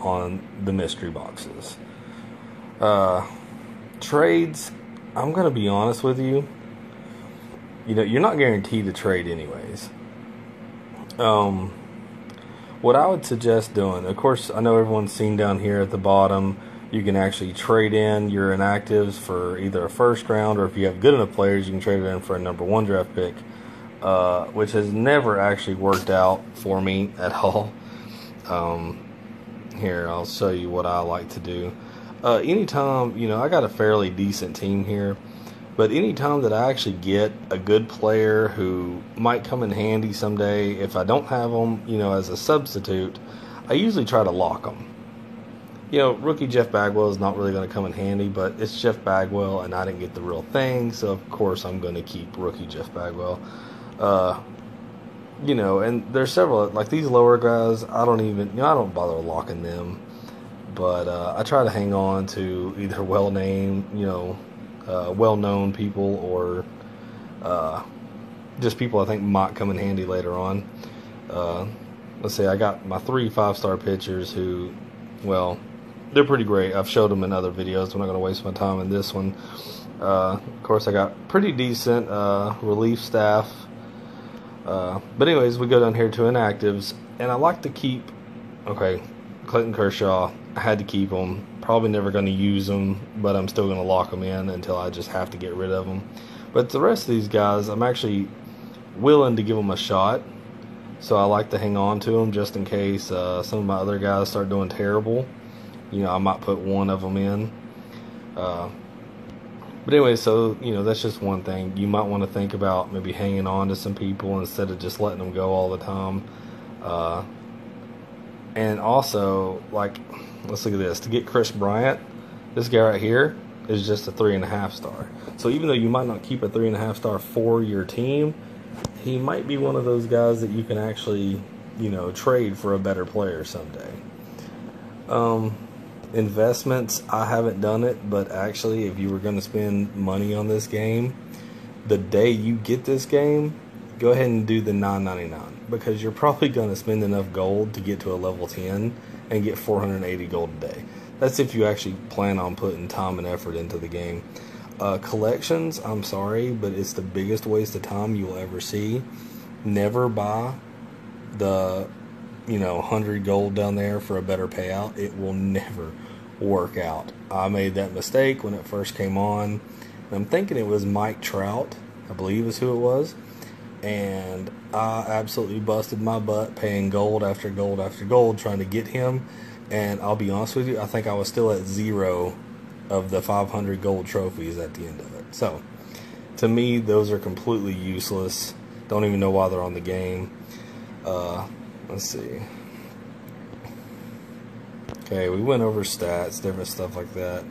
on the mystery boxes. Trades, I'm going to be honest with you. You're not guaranteed to trade anyways. What I would suggest doing, of course, I know everyone's seen down here at the bottom, you can actually trade in your inactives for either a first round, or if you have good enough players, you can trade it in for a number 1 draft pick, which has never actually worked out for me at all. Here, I'll show you what I like to do. Anytime, I got a fairly decent team here, but anytime that I actually get a good player who might come in handy someday, if I don't have them, as a substitute, I usually try to lock them. Rookie Jeff Bagwell is not really going to come in handy, but it's Jeff Bagwell, and I didn't get the real thing, so of course I'm going to keep rookie Jeff Bagwell. And there's several, like these lower guys, I don't bother locking them, but I try to hang on to either well-known people, or just people I think might come in handy later on. Let's say I got my 3 5-star pitchers who, they're pretty great. I've showed them in other videos. I'm not going to waste my time in this one. Of course, I got pretty decent relief staff. But anyways, we go down here to inactives, and I like to keep, Clayton Kershaw. I had to keep him. Probably never going to use them, but I'm still going to lock them in until I just have to get rid of them. But the rest of these guys, I'm actually willing to give them a shot. So I like to hang on to them just in case some of my other guys start doing terrible. I might put one of them in. But anyway, so, that's just one thing. You might want to think about maybe hanging on to some people instead of just letting them go all the time. And also, let's look at this. To get Chris Bryant, this guy right here is just a 3.5 star. So even though you might not keep a 3.5 star for your team, he might be one of those guys that you can actually, trade for a better player someday. Investments, I haven't done it, but actually, if you were going to spend money on this game, the day you get this game, go ahead and do the $9.99, because you're probably going to spend enough gold to get to a level 10 and get 480 gold a day. That's if you actually plan on putting time and effort into the game. Collections, I'm sorry, but it's the biggest waste of time you'll ever see. Never buy the 100 gold down there for a better payout. It will never work out. I made that mistake when it first came on. And I'm thinking it was Mike Trout, I believe is who it was. And I absolutely busted my butt paying gold after gold after gold trying to get him. And I'll be honest with you, I think I was still at 0 of the 500 gold trophies at the end of it. So, to me, those are completely useless. Don't even know why they're on the game. Let's see. Okay, we went over stats, different stuff like that.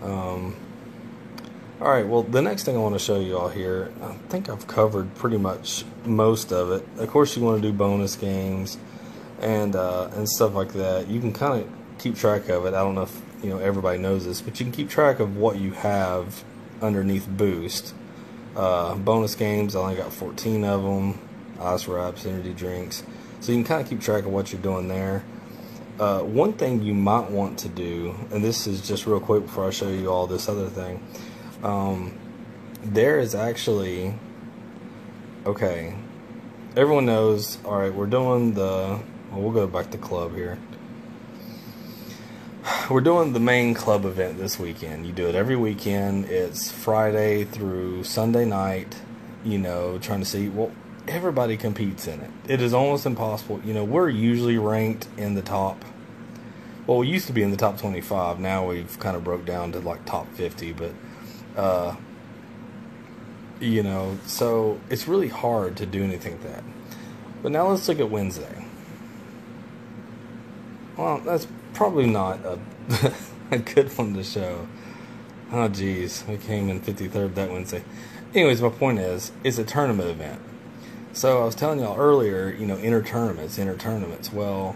Alright, well, the next thing I want to show you all here, I think I've covered pretty much most of it. Of course, you want to do bonus games and stuff like that. You can kind of keep track of it. I don't know if everybody knows this, but you can keep track of what you have underneath Boost. Bonus games, I only got 14 of them. Ice wraps, energy drinks. So you can kind of keep track of what you're doing there. One thing you might want to do, and this is just real quick before I show you all this other thing. There is actually, everyone knows, alright, we're doing we'll go back to club here. We're doing the main club event this weekend. You do it every weekend. It's Friday through Sunday night, trying to see, everybody competes in it. It is almost impossible. We're usually ranked in the top, we used to be in the top 25. Now we've kind of broke down to top 50, but so it's really hard to do anything like that. But now let's look at Wednesday. Well, that's probably not a good one to show. Oh geez, we came in 53rd that Wednesday. Anyways, my point is, it's a tournament event. So I was telling y'all earlier, enter tournaments. Well,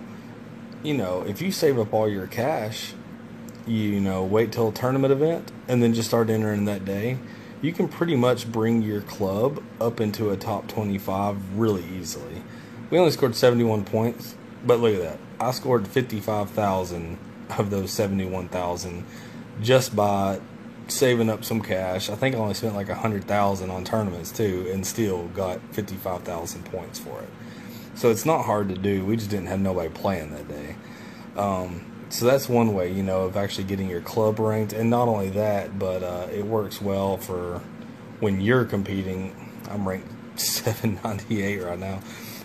if you save up all your cash, wait till a tournament event and then just start entering that day, you can pretty much bring your club up into a top 25 really easily. We only scored 71 points. But look at that. I scored 55,000 of those 71,000 just by saving up some cash. I think I only spent like 100,000 on tournaments too, and still got 55,000 points for it. So it's not hard to do. We just didn't have nobody playing that day. So that's one way, you know, of actually getting your club ranked. And not only that, but it works well for when you're competing. I'm ranked 798 right now.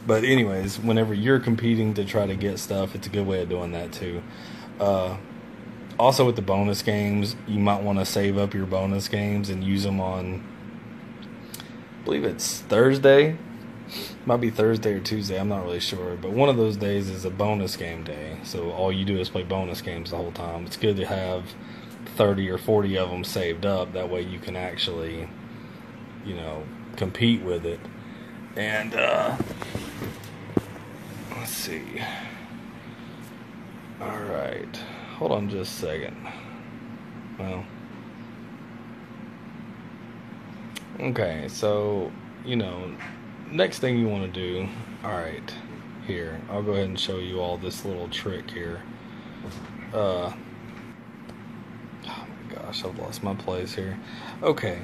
But anyways, whenever you're competing to try to get stuff, it's a good way of doing that too. Also with the bonus games, you might want to save up your bonus games and use them on, I believe it's Thursday. Might be Thursday or Tuesday, I'm not really sure. But one of those days is a bonus game day. So all you do is play bonus games the whole time. It's good to have 30 or 40 of them saved up. That way you can actually, you know, compete with it. And, let's see. Alright. Hold on just a second. Well. Okay, so, you know, next thing you want to do, alright, here, I'll go ahead and show you all this little trick here. Oh my gosh, I've lost my place here. Okay,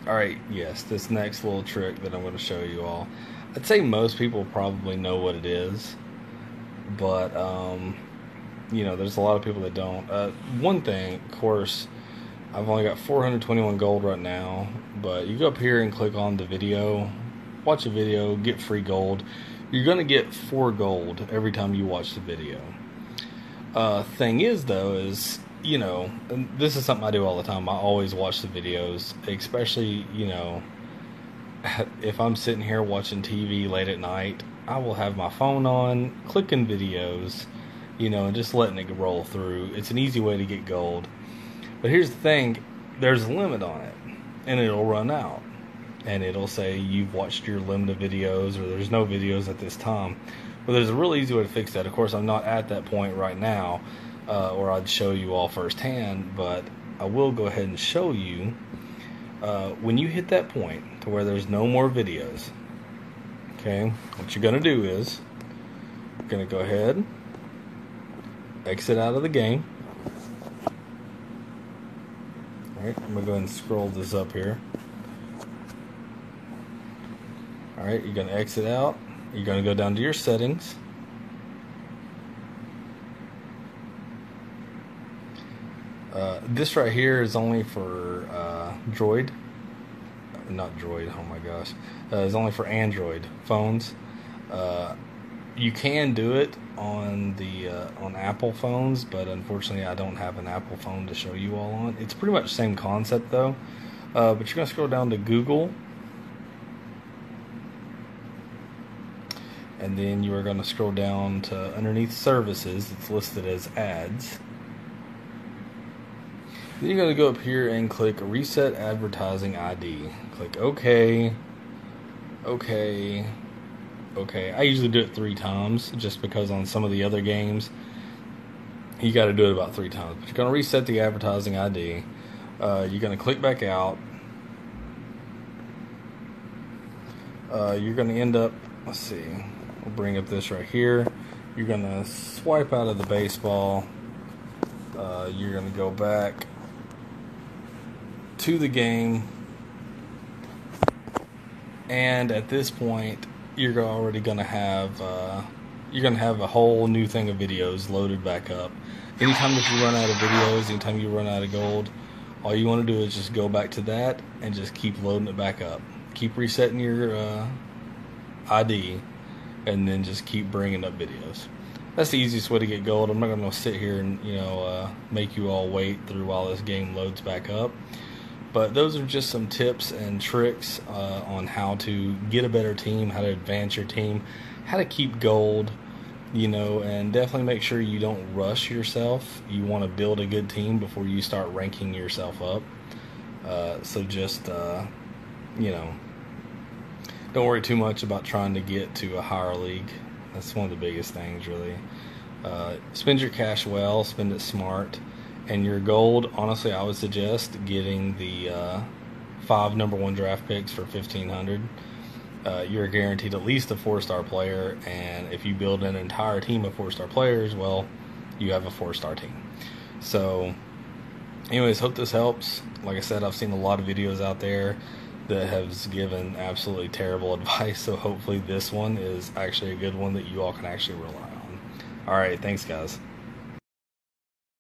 alright, yes, this next little trick that I'm going to show you all. I'd say most people probably know what it is, but, you know, there's a lot of people that don't. One thing, of course, I've only got 421 gold right now, but you go up here and click on the video, watch a video, get free gold. You're going to get 4 gold every time you watch the video. Thing is, though, is, you know, and this is something I do all the time. I always watch the videos, especially, you know, if I'm sitting here watching TV late at night, I will have my phone on, clicking videos, you know, and just letting it roll through. It's an easy way to get gold. But here's the thing, there's a limit on it, and it'll run out. And it'll say you've watched your limit of videos, or there's no videos at this time. Well, there's a really easy way to fix that. Of course, I'm not at that point right now, or I'd show you all firsthand, but I will go ahead and show you when you hit that point to where there's no more videos. Okay, what you're going to do is you're going to go ahead, exit out of the game. Alright, I'm going to go ahead and scroll this up here. Alright, you're going to exit out. You're going to go down to your settings. This right here is only for Droid. Not Droid, oh my gosh. It's only for Android phones. You can do it on the on Apple phones, but unfortunately I don't have an Apple phone to show you all on. It's pretty much the same concept though. But you're going to scroll down to Google. And then you are going to scroll down to underneath services. It's listed as ads. Then you're going to go up here and click reset advertising ID. Click OK. OK. OK. I usually do it 3 times just because on some of the other games you got to do it about 3 times. But you're going to reset the advertising ID. You're going to click back out. You're going to end up, let's see. We'll bring up this right here. You're going to swipe out of the baseball. You're going to go back to the game. And at this point, you're already going to have a whole new thing of videos loaded back up. Anytime if you run out of videos, anytime you run out of gold, all you want to do is just go back to that and just keep loading it back up. Keep resetting your ID, and then just keep bringing up videos. That's the easiest way to get gold. I'm not going to sit here and make you all wait through while this game loads back up. But those are just some tips and tricks on how to get a better team, how to advance your team, how to keep gold, and definitely make sure you don't rush yourself. You want to build a good team before you start ranking yourself up. So just, don't worry too much about trying to get to a higher league. That's one of the biggest things, really. Spend your cash well, spend it smart. And your gold, honestly, I would suggest getting the 5 number 1 draft picks for $1,500. you're guaranteed at least a 4-star player, and if you build an entire team of 4-star players, well, you have a 4-star team. So anyways, hope this helps. Like I said, I've seen a lot of videos out there that have given absolutely terrible advice, so hopefully this one is actually a good one that you all can actually rely on. Alright, thanks guys.